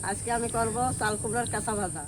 আজকে আমি করব চাল কুমড়ার কাঁচা ভাজা।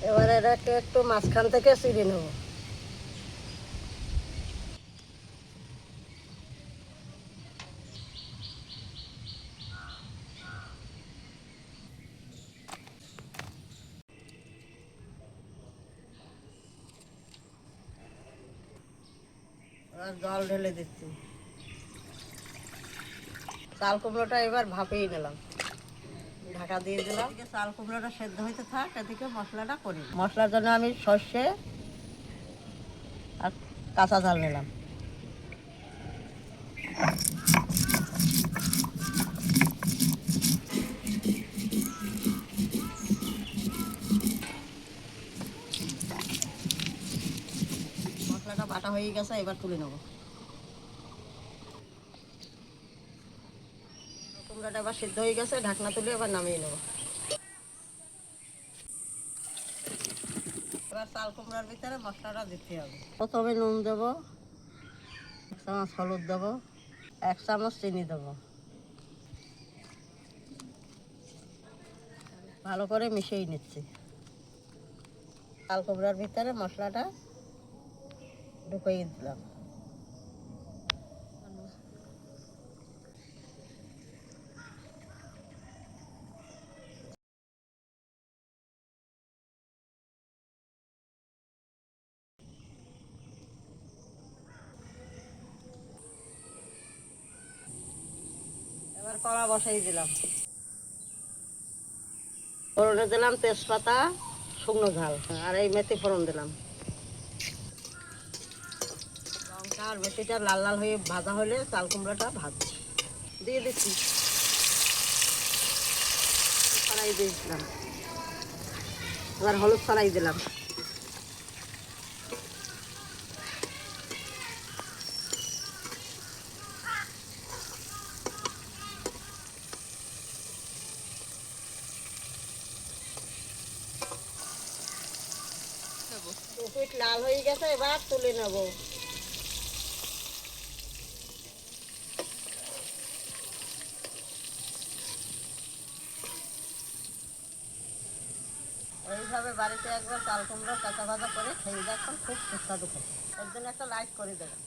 এবারে এটাকে একটু মাঝখান থেকে চিড়ে নেব। এবার জল ঢেলে দিচ্ছি। চাল কুমড়োটা এবার ভাপেই নিলাম, ঢাকা দিয়ে দিলাম। চাল কুমড়োটা সেদ্ধ হইতে থাক, এদিকে মশলাটা করি। মশলার জন্য আমি সর্ষে আর কাঁচা ঝাল নিলাম। মশলাটা বাটা হয়ে গেছে, এবার তুলে নেব। কুমড়োটা এবার সিদ্ধ হয়ে গেছে, ঢাকনা তুলে এবার নামিয়ে নেব। এবার চাল কুমড়ার ভিতরে মশলাটা দিতে হবে। প্রথমে নুন দেবো, 1 চামচ হলুদ দেবো, 1 চামচ চিনি দেবো। ভালো করে মিশিয়ে নিচ্ছি। চাল কুমড়ার ভিতরে মশলাটা ঢুকিয়ে দিলাম। এবার কড়া বসাই দিলাম। ফোড়নে দিলাম তেজপাতা, শুকনো ঝাল আর এই মেথি ফোড়ন দিলাম। লঙ্কা আর মেথিটা লাল লাল হয়ে ভাজা হলে চাল কুমড়াটা ভাজছি, দিয়ে দিচ্ছি। ছড়াই দিয়েছিলাম। এবার হলুদ ছড়াই দিলাম। দুপিট লাল হয়ে গেছে, এবার তুলে নেব। এইভাবে বাড়িতে একবার চাল কুমড়ো কাঁচা ভাজা করে খেয়ে দেখুন, খুব সুস্বাদু খেতে। এর জন্য একটা লাইক করে দেবেন।